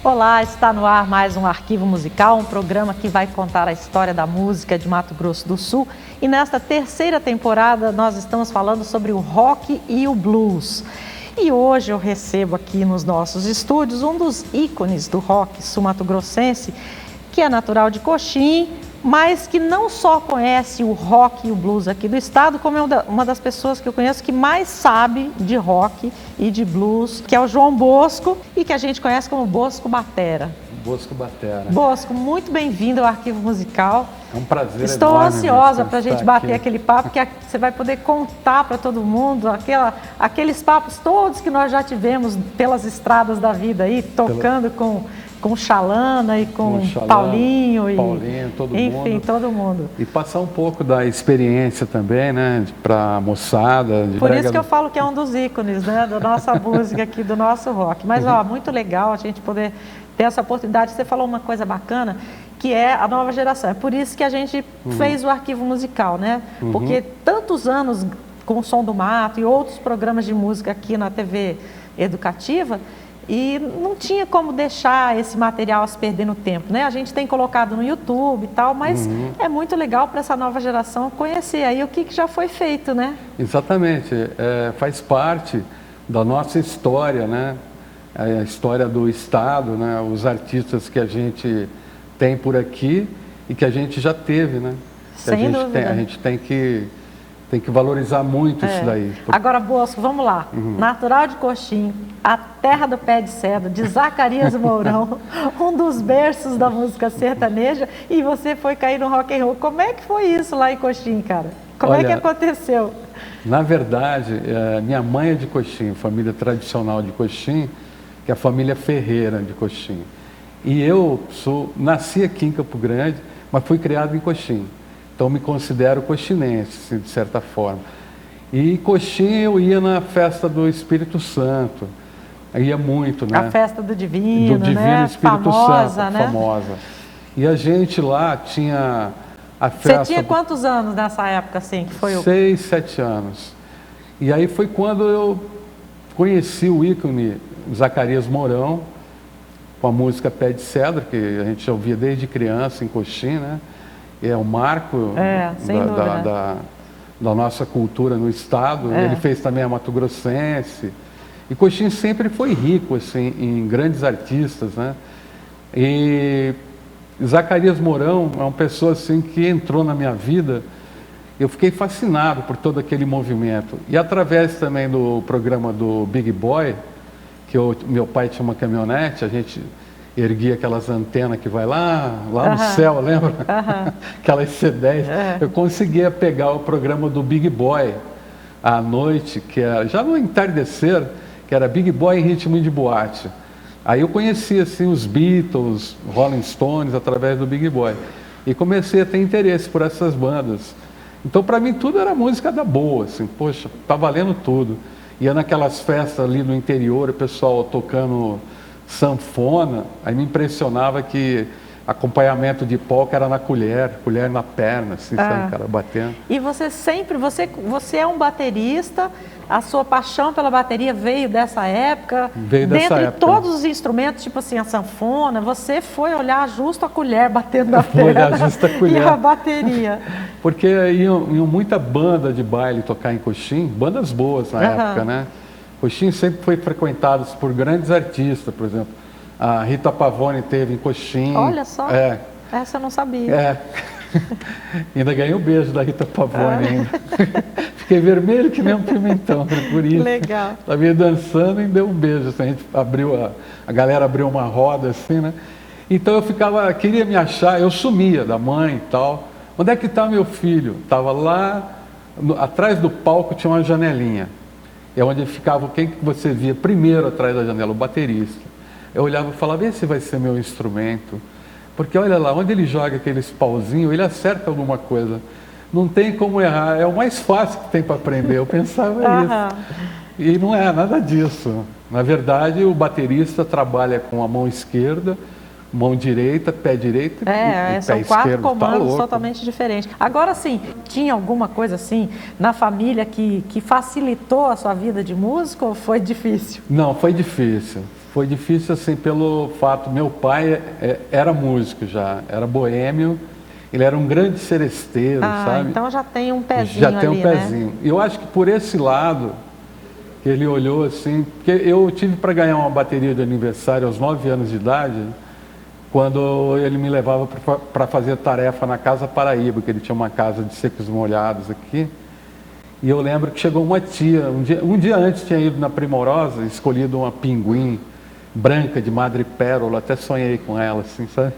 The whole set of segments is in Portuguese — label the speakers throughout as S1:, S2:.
S1: Olá, está no ar mais um Arquivo Musical, um programa que vai contar a história da música de Mato Grosso do Sul. E nesta terceira temporada nós estamos falando sobre o rock e o blues. E hoje eu recebo aqui nos nossos estúdios um dos ícones do rock sul-mato-grossense, que é natural de Coxim, mas que não só conhece o rock e o blues aqui do estado, como é uma das pessoas que eu conheço que mais sabe de rock e de blues, que é o João Bosco, e que a gente conhece como Bosco Batera.
S2: Bosco Batera.
S1: Bosco, muito bem-vindo ao Arquivo Musical.
S2: É um prazer.
S1: Estou ansiosa para a gente bater
S2: aqui.
S1: aquele papo, que você vai poder contar para todo mundo aqueles papos todos que nós já tivemos pelas estradas da vida aí, tocando com Xalana e com Paulinho,
S2: todo mundo.
S1: Enfim, todo mundo.
S2: E passar um pouco da experiência também, né, para a moçada.
S1: Por isso que eu falo que é um dos ícones, né, da nossa música aqui, do nosso rock. Mas, muito legal a gente poder ter essa oportunidade. Você falou uma coisa bacana, que é a nova geração. É por isso que a gente fez o Arquivo Musical, né? Porque tantos anos com o Som do Mato e outros programas de música aqui na TV educativa, e não tinha como deixar esse material a se perder no tempo, né? A gente tem colocado no YouTube e tal, mas é muito legal para essa nova geração conhecer aí o que já foi feito, né?
S2: Exatamente, faz parte da nossa história, né? A história do estado, né? Os artistas que a gente tem por aqui e que a gente já teve, né?
S1: Sem dúvida.
S2: A gente tem que valorizar muito isso daí.
S1: Agora, Bosco, vamos lá. Natural de Coxim, a terra do pé de cedro, de Zacarias Mourão, um dos berços da música sertaneja, e você foi cair no rock and roll. Como é que foi isso lá em Coxim, cara? Como é que aconteceu?
S2: Na verdade, minha mãe é de Coxim, família tradicional de Coxim, que é a família Ferreira de Coxim. E eu nasci aqui em Campo Grande, mas fui criado em Coxim. Então, me considero coxinense, assim, de certa forma. E Coxim eu ia na festa do Espírito Santo. Eu ia muito, né?
S1: A festa do Divino, né?
S2: Espírito
S1: famosa,
S2: Santo,
S1: né?
S2: famosa. E a gente lá tinha a festa...
S1: Você tinha quantos anos nessa época, assim? Que foi
S2: 6, 7 anos. E aí foi quando eu conheci o ícone Zacarias Mourão, com a música Pé de Cedro, que a gente ouvia desde criança em Coxim, né? É um marco da nossa cultura no estado. Ele fez também a Mato Grossense. E Coxim sempre foi rico assim, em grandes artistas, né? E Zacarias Mourão é uma pessoa assim, que entrou na minha vida. Eu fiquei fascinado por todo aquele movimento. E através também do programa do Big Boy, que meu pai tinha uma caminhonete, a gente erguia aquelas antenas que vai lá no céu, lembra? Aquelas C10. Eu conseguia pegar o programa do Big Boy à noite, que era já no entardecer, que era Big Boy em ritmo de boate. Aí eu conhecia assim, os Beatles, Rolling Stones, através do Big Boy. E comecei a ter interesse por essas bandas. Então, para mim, tudo era música da boa, assim, poxa, tá valendo tudo. Ia naquelas festas ali no interior, o pessoal tocando sanfona, aí me impressionava que acompanhamento de polca era na colher na perna, assim, sabe, cara, batendo.
S1: E você é um baterista, a sua paixão pela bateria veio dessa época?
S2: Veio dessa época.
S1: Dentre todos os instrumentos, tipo assim, a sanfona, você foi olhar justo a colher batendo na perna.
S2: Olhar justo a colher.
S1: E a bateria.
S2: Porque iam muita banda de baile tocar em Coxim, bandas boas na época, né? Coxim sempre foi frequentado por grandes artistas, por exemplo. A Rita Pavone teve em Coxim.
S1: Olha só, essa eu não sabia.
S2: Ainda ganhei um beijo da Rita Pavone ainda. Fiquei vermelho que nem um pimentão, por isso.
S1: Legal.
S2: Estava dançando e deu um beijo. Assim, a gente a galera abriu uma roda assim, né? Então eu queria me achar, eu sumia da mãe e tal. Onde é que está meu filho? Estava lá, atrás do palco tinha uma janelinha. É onde ficava, quem que você via primeiro atrás da janela? O baterista. Eu olhava e falava, esse vai ser meu instrumento. Porque olha lá, onde ele joga aqueles pauzinhos, ele acerta alguma coisa. Não tem como errar, é o mais fácil que tem para aprender. Eu pensava isso. E não é nada disso. Na verdade, o baterista trabalha com a mão esquerda, mão direita, pé direito e pé
S1: são
S2: esquerdo.
S1: 4 comandos totalmente diferentes. Agora, sim, tinha alguma coisa assim na família que facilitou a sua vida de músico ou foi difícil?
S2: Não, foi difícil. Foi difícil assim pelo fato, meu pai era músico já, era boêmio, ele era um grande seresteiro, sabe?
S1: Então já tem um pezinho
S2: já tem
S1: ali,
S2: um pezinho. E eu acho que por esse lado, que ele olhou assim, porque eu tive para ganhar uma bateria de aniversário aos 9 anos de idade, quando ele me levava para fazer tarefa na Casa Paraíba, que ele tinha uma casa de secos e molhados aqui. E eu lembro que chegou uma tia, um dia antes tinha ido na Primorosa, escolhido uma pinguim branca de madrepérola, até sonhei com ela, assim, sabe?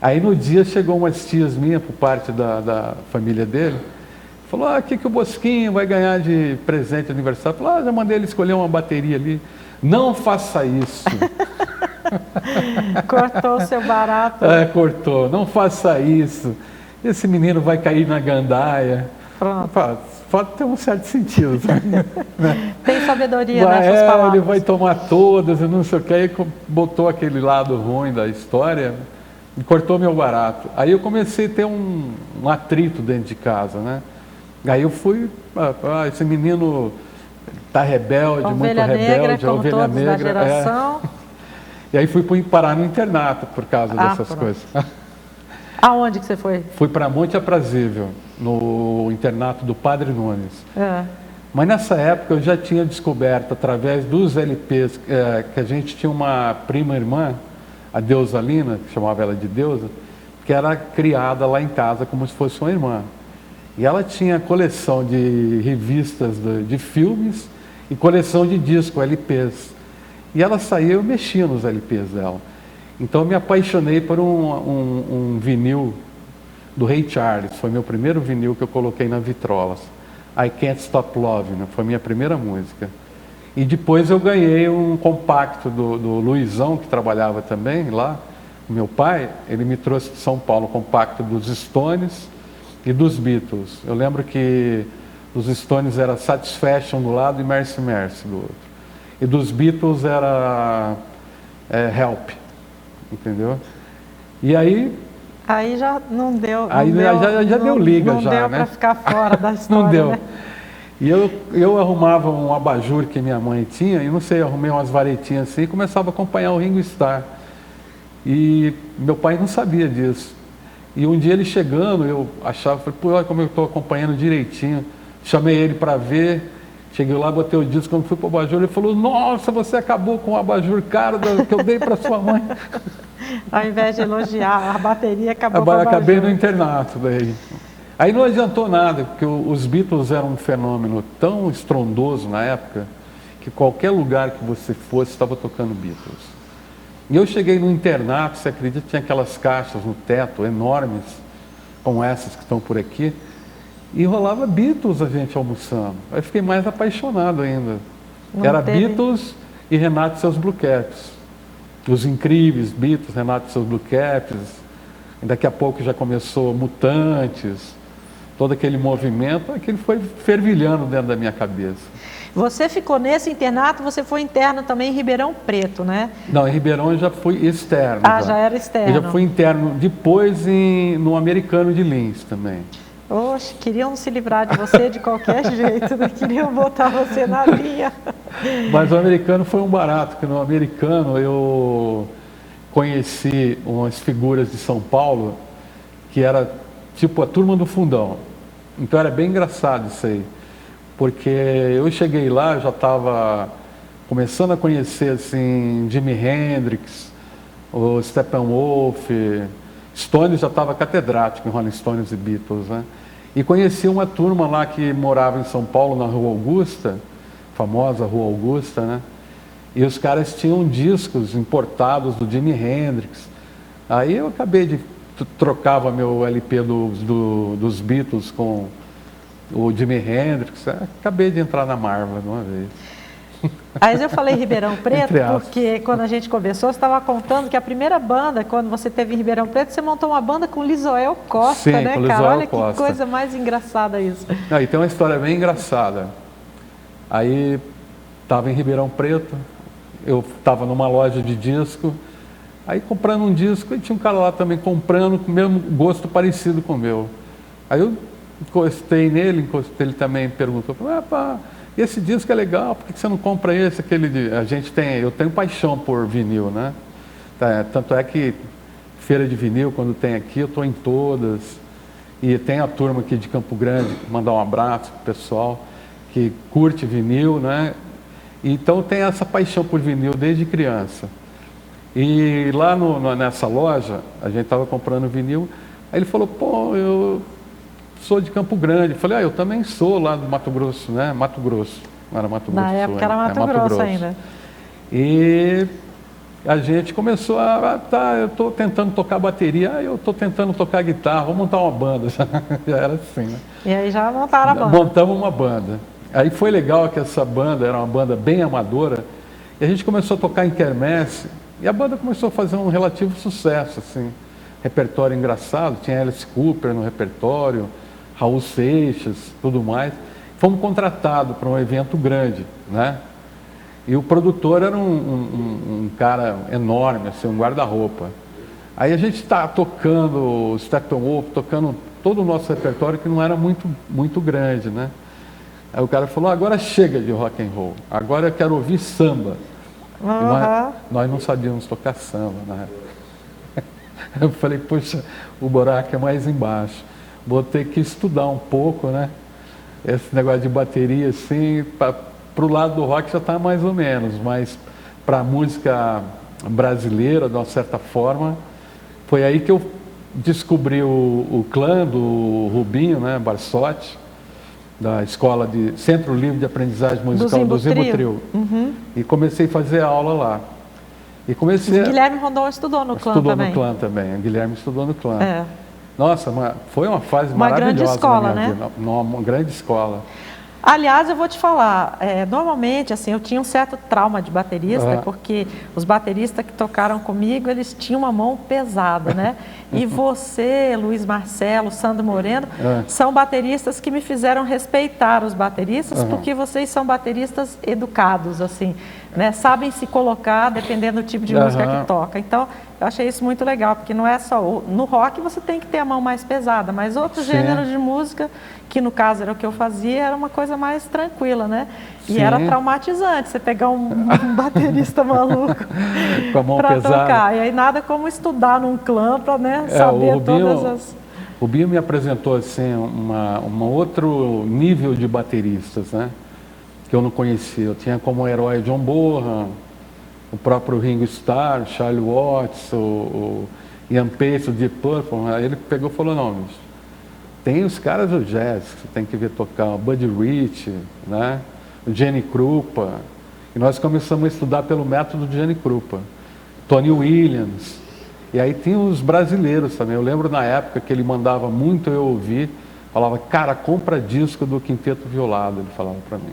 S2: Aí no dia chegou umas tias minhas, por parte da família dele, falou, o que o Bosquinho vai ganhar de presente de aniversário? Falou, já mandei ele escolher uma bateria ali. Não faça isso.
S1: Cortou o seu barato.
S2: Cortou. Não faça isso. Esse menino vai cair na gandaia.
S1: Pronto.
S2: Pode ter um certo sentido. Né?
S1: Tem sabedoria nessas palavras.
S2: Ele vai tomar todas, e não sei o que. Aí botou aquele lado ruim da história e cortou meu barato. Aí eu comecei a ter um atrito dentro de casa, né? Aí eu fui, esse menino tá rebelde,
S1: ovelha
S2: muito
S1: negra,
S2: rebelde,
S1: como
S2: ovelha
S1: todos
S2: negra.
S1: Da geração.
S2: E aí fui parar no internato por causa dessas coisas.
S1: Aonde que você foi?
S2: Fui para Monte Aprazível, no internato do Padre Nunes. Mas nessa época eu já tinha descoberto, através dos LPs, que a gente tinha uma prima irmã, a Deusa Lina, que chamava ela de Deusa, que era criada lá em casa como se fosse uma irmã. E ela tinha coleção de revistas de filmes e coleção de discos, LPs. E ela saía, eu mexia nos LPs dela. Então eu me apaixonei por um vinil do Ray Charles. Foi meu primeiro vinil que eu coloquei na vitrola. I Can't Stop Loving, né? Foi minha primeira música. E depois eu ganhei um compacto do Luizão, que trabalhava também lá. Meu pai, ele me trouxe de São Paulo, compacto dos Stones e dos Beatles. Eu lembro que dos Stones era Satisfaction do lado e Mercy Mercy do outro. E dos Beatles era Help, entendeu? E aí...
S1: Aí já não deu.
S2: Aí já deu liga, já, né?
S1: Não deu para ficar fora da história,
S2: não deu.
S1: Né?
S2: E eu arrumava um abajur que minha mãe tinha, e não sei, arrumei umas varetinhas assim e começava a acompanhar o Ringo Starr. E meu pai não sabia disso. E um dia ele chegando, eu achava, falei, pô, olha como eu estou acompanhando direitinho. Chamei ele para ver, cheguei lá, botei o disco, quando fui para o abajur, ele falou, nossa, você acabou com o abajur caro que eu dei para sua mãe.
S1: Ao invés de elogiar, a bateria acabou com o abajur.
S2: Acabei no internato daí. Aí não adiantou nada, porque os Beatles eram um fenômeno tão estrondoso na época, que qualquer lugar que você fosse, estava tocando Beatles. E eu cheguei no internato, você acredita, tinha aquelas caixas no teto, enormes, como essas que estão por aqui, e rolava Beatles a gente almoçando. Aí eu fiquei mais apaixonado ainda. Era Beatles e Renato e seus Blue Caps. Os incríveis Beatles, Renato e seus Blue Caps. E daqui a pouco já começou Mutantes, todo aquele movimento, aquele foi fervilhando dentro da minha cabeça.
S1: Você ficou nesse internato, você foi interno também em Ribeirão Preto, né?
S2: Não, em Ribeirão eu já fui externo.
S1: Já era externo.
S2: Eu já fui interno depois no Americano de Lins também.
S1: Oxe, queriam se livrar de você de qualquer jeito, né? Queriam botar você na linha.
S2: Mas o Americano foi um barato, porque no Americano eu conheci umas figuras de São Paulo que era tipo a turma do fundão. Então era bem engraçado isso aí. Porque eu cheguei lá, já estava começando a conhecer assim, Jimi Hendrix, o Steppenwolf, Stones já estava catedrático em Rolling Stones e Beatles, né? E conheci uma turma lá que morava em São Paulo, na Rua Augusta, famosa Rua Augusta, né? E os caras tinham discos importados do Jimi Hendrix. Aí eu acabei de trocava meu LP dos Beatles com o Jimi Hendrix, acabei de entrar na Marvel de uma vez.
S1: Aí eu falei Ribeirão Preto porque quando a gente conversou, você estava contando que a primeira banda, quando você teve em Ribeirão Preto, você montou uma banda com Lisoel Costa,
S2: sim,
S1: né,
S2: com
S1: cara?
S2: Lisoel
S1: Olha
S2: Costa.
S1: Que coisa mais engraçada isso.
S2: E tem uma história bem engraçada. Aí estava em Ribeirão Preto, eu estava numa loja de disco, aí comprando um disco, e tinha um cara lá também comprando com o mesmo gosto parecido com o meu. Aí eu encostei nele, ele também perguntou, E esse disco é legal, por que você não compra esse, aquele? Eu tenho paixão por vinil, né? Tanto é que feira de vinil, quando tem aqui, eu estou em todas. E tem a turma aqui de Campo Grande, mandar um abraço pro pessoal que curte vinil, né? Então tem essa paixão por vinil desde criança. E lá nessa loja, a gente estava comprando vinil, aí ele falou, pô, eu sou de Campo Grande. Eu falei, eu também sou lá do Mato Grosso, né? Mato Grosso, não era Mato Grosso.
S1: Na época era Mato Grosso ainda.
S2: E a gente começou eu estou tentando tocar bateria, eu estou tentando tocar guitarra, vamos montar uma banda. Já era assim, né?
S1: E aí já montaram a banda.
S2: Montamos uma banda. Aí foi legal que essa banda era uma banda bem amadora, e a gente começou a tocar em quermesse, e a banda começou a fazer um relativo sucesso, assim, repertório engraçado, tinha Alice Cooper no repertório, Raul Seixas, tudo mais. Fomos contratados para um evento grande, né? E o produtor era um cara enorme, assim, um guarda-roupa. Aí a gente está tocando Steppenwolf, tocando todo o nosso repertório, que não era muito grande, né? Aí o cara falou, agora chega de rock and roll, agora eu quero ouvir samba. Nós não sabíamos tocar samba na época. Eu falei, poxa, o buraco é mais embaixo. Vou ter que estudar um pouco, né? Esse negócio de bateria, assim, para o lado do rock já está mais ou menos, mas para a música brasileira, de uma certa forma, foi aí que eu descobri o clã do Rubinho, né, Barsotti, da escola de Centro Livre de Aprendizagem Musical do Zimbo-Trio. E comecei a fazer aula lá. E comecei.
S1: Guilherme Rondon estudou no clã também.
S2: Estudou no clã também. A Guilherme estudou no clã. Nossa, foi uma fase
S1: uma
S2: maravilhosa.
S1: Grande escola,
S2: na minha
S1: né?
S2: vida. Uma grande escola.
S1: Aliás, eu vou te falar, normalmente, assim, eu tinha um certo trauma de baterista, porque os bateristas que tocaram comigo, eles tinham uma mão pesada, né? E você, Luiz Marcelo, Sandro Moreno, são bateristas que me fizeram respeitar os bateristas, porque vocês são bateristas educados, assim, né? Sabem se colocar dependendo do tipo de música que toca. Então, eu achei isso muito legal, porque não é só... No rock você tem que ter a mão mais pesada, mas outros gêneros de música, que no caso era o que eu fazia, era uma coisa mais tranquila, né? E era traumatizante você pegar um baterista maluco
S2: com a mão
S1: para
S2: pesada.
S1: tocar. E aí nada como estudar num clã para, né, saber todas as...
S2: O Binho me apresentou assim, um outro nível de bateristas, né? Que eu não conhecia. Eu tinha como herói John Bonham, o próprio Ringo Starr, Charlie Watts, o Ian Pace, o Deep Purple. Aí ele pegou e falou, não, bicho, tem os caras do jazz que você tem que ver tocar, o Buddy Rich, né? O Jenny Krupa. E nós começamos a estudar pelo método de Jenny Krupa. Tony Williams. E aí tinha os brasileiros também. Eu lembro na época que ele mandava muito eu ouvir, falava, cara, compra disco do Quinteto Violado, ele falava para mim.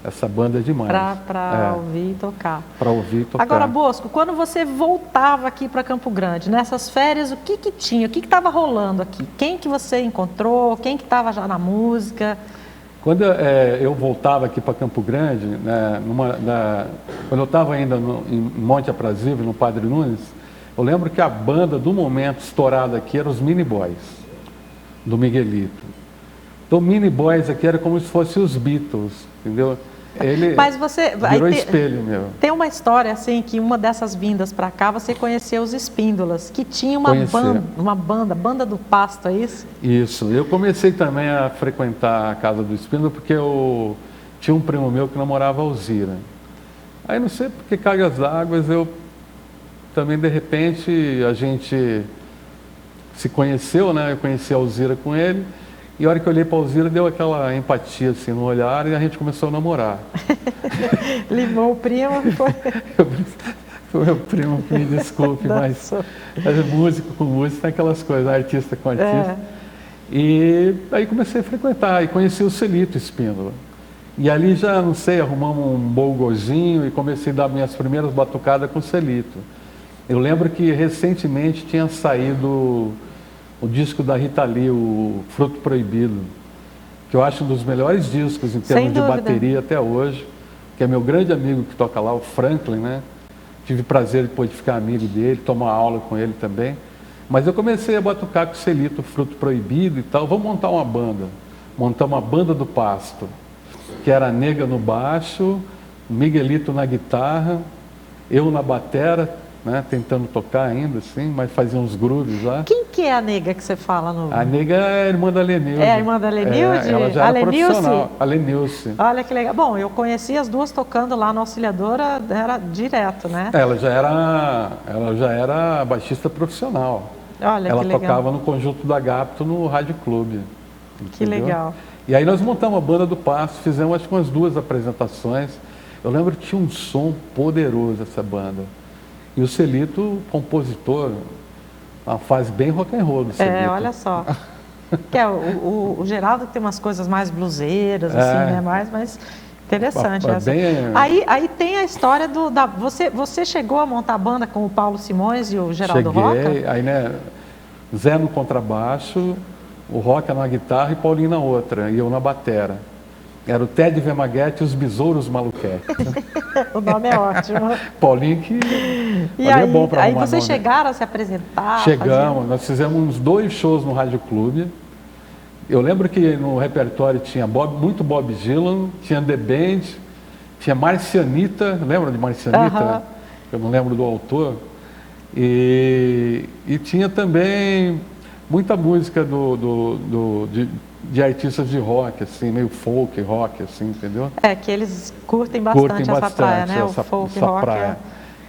S2: Essa banda é demais.
S1: Para ouvir e tocar.
S2: Para ouvir e tocar.
S1: Agora, Bosco, quando você voltava aqui para Campo Grande, nessas férias, o que tinha? O que estava rolando aqui? Quem que você encontrou? Quem que estava já na música?
S2: Quando eu voltava aqui para Campo Grande, né, quando eu estava ainda em Monte Aprazível, no Padre Nunes, eu lembro que a banda do momento estourada aqui era os Mini Boys, do Miguelito. Então, Mini Boys aqui era como se fossem os Beatles, entendeu? Ele virou espelho meu.
S1: Tem uma história assim, que uma dessas vindas para cá, você conheceu os Espíndolas, que tinha uma banda do Pasto, é isso?
S2: Isso. Eu comecei também a frequentar a casa do Espíndola, porque eu tinha um primo meu que namorava a Alzira. Aí não sei por que cargas d'água, eu também, de repente, a gente se conheceu, né? Eu conheci a Alzira com ele. E a hora que eu olhei para a Alzira, deu aquela empatia assim no olhar e a gente começou a namorar.
S1: Limou o primo?
S2: Foi meu primo, me desculpe, mas músico com músico tem aquelas coisas, artista com artista. E aí comecei a frequentar e conheci o Celito Espíndola. E ali já, não sei, arrumamos um bolgozinho e comecei a dar minhas primeiras batucadas com o Celito. Eu lembro que recentemente tinha saído o disco da Rita Lee, o Fruto Proibido, que eu acho um dos melhores discos em termos de bateria até hoje, que é meu grande amigo que toca lá, o Franklin, né? Tive o prazer depois de ficar amigo dele, tomar aula com ele também. Mas eu comecei a batucar com o Celito, Fruto Proibido e tal. Vamos montar uma banda. Montamos uma banda do Pasto. que era a Nega no baixo, Miguelito na guitarra, eu na batera, né, tentando tocar ainda, assim, mas fazia uns grooves lá.
S1: Quem que é a Nega que você fala no...
S2: A Nega é a irmã da Lenilde.
S1: É a irmã da Lenilde?
S2: Ela já era profissional. A Lenilce.
S1: Olha que legal. Bom, eu conheci as duas tocando lá na Auxiliadora, era direto, né?
S2: Ela já era baixista profissional.
S1: Olha
S2: ela
S1: que legal.
S2: tocava no Conjunto da Gapto no Rádio Clube.
S1: Que legal.
S2: E aí nós montamos a Banda do Passo, fizemos acho que umas 2 apresentações. Eu lembro que tinha um som poderoso essa banda. E o Celito, compositor, uma fase bem rock and roll do Celito.
S1: Olha só. Que é, o Geraldo tem umas coisas mais bluseiras, assim, né? Mais interessante essa. Aí tem a história Você chegou a montar a banda com o Paulo Simões e o Geraldo Roca?
S2: Cheguei, aí né, Zé no contrabaixo, o Roca na guitarra e Paulinho na outra, e eu na batera. Era o Ted Vemaguete e os Besouros Maluquete.
S1: O nome é ótimo.
S2: Paulinho que...
S1: E aí, é bom pra aí vocês chegaram a se apresentar?
S2: Chegamos, nós fizemos uns 2 shows no Rádio Clube. Eu lembro que no repertório tinha muito Bob Dylan, tinha The Band, tinha Marcianita, lembra de Marcianita? Eu não lembro do autor. E tinha também muita música de artistas de rock, assim, meio folk rock, assim, entendeu?
S1: Que eles curtem bastante essa praia, né? O folk rock.
S2: Praia.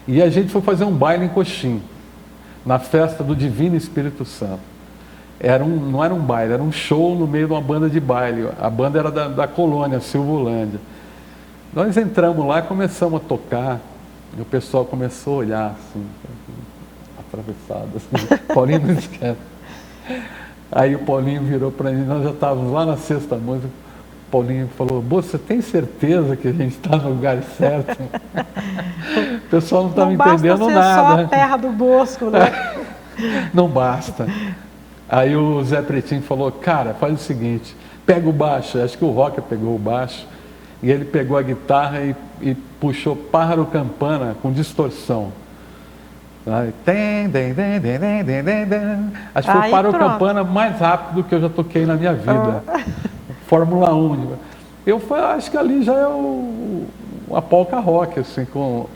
S2: E a gente foi fazer um baile em Coxim, na festa do Divino Espírito Santo. Não era um baile, era um show no meio de uma banda de baile. A banda era da colônia, Silvolândia. Nós entramos lá e começamos a tocar, e o pessoal começou a olhar, assim, atravessado, assim. Paulinho não esquece. Aí o Paulinho virou para mim, nós já estávamos lá na 6ª música, o Paulinho falou, você tem certeza que a gente está no lugar certo? O pessoal não estava entendendo nada. Não basta
S1: ser só a terra do Bosco, né?
S2: Não basta. Aí o Zé Pretinho falou, cara, faz o seguinte, pega o baixo, acho que o Roca pegou o baixo, e ele pegou a guitarra e puxou Pájaro Campana com distorção. Acho que foi o Pájaro Campana mais rápido que eu já toquei na minha vida. Fórmula 1. Acho que ali já é a polka rock, assim, com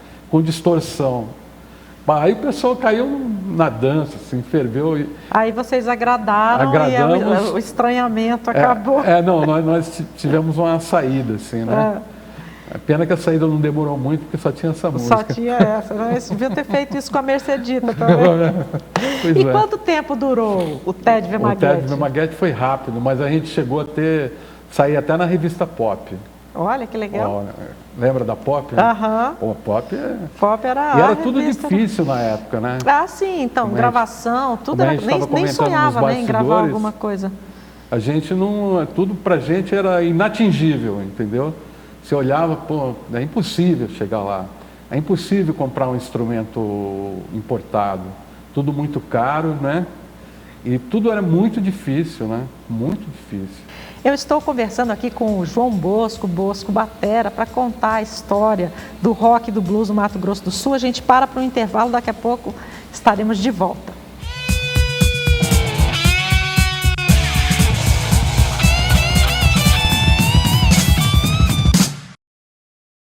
S2: distorção. Aí o pessoal caiu na dança, assim, ferveu.
S1: Aí vocês agradaram e o estranhamento acabou.
S2: Nós tivemos uma saída, assim, né? A pena que a saída não demorou muito, porque só tinha essa música.
S1: Só tinha essa, né? Você devia ter feito isso com a Mercedita também. E quanto tempo durou o Ted Vemaguete?
S2: O Ted Vemaguete foi rápido, mas a gente chegou a sair até na revista Pop.
S1: Olha, que legal.
S2: Lembra da Pop?
S1: Aham.
S2: Pop
S1: era
S2: e era tudo difícil na época, né?
S1: Sim, então, gravação, tudo era... Nem sonhava, né, em gravar alguma coisa.
S2: A gente não... Tudo pra gente era inatingível, entendeu? Você olhava, é impossível chegar lá. É impossível comprar um instrumento importado. Tudo muito caro, né? E tudo era muito difícil, né? Muito difícil.
S1: Eu estou conversando aqui com o João Bosco batera, para contar a história do rock e do blues no Mato Grosso do Sul. A gente para um intervalo, daqui a pouco estaremos de volta.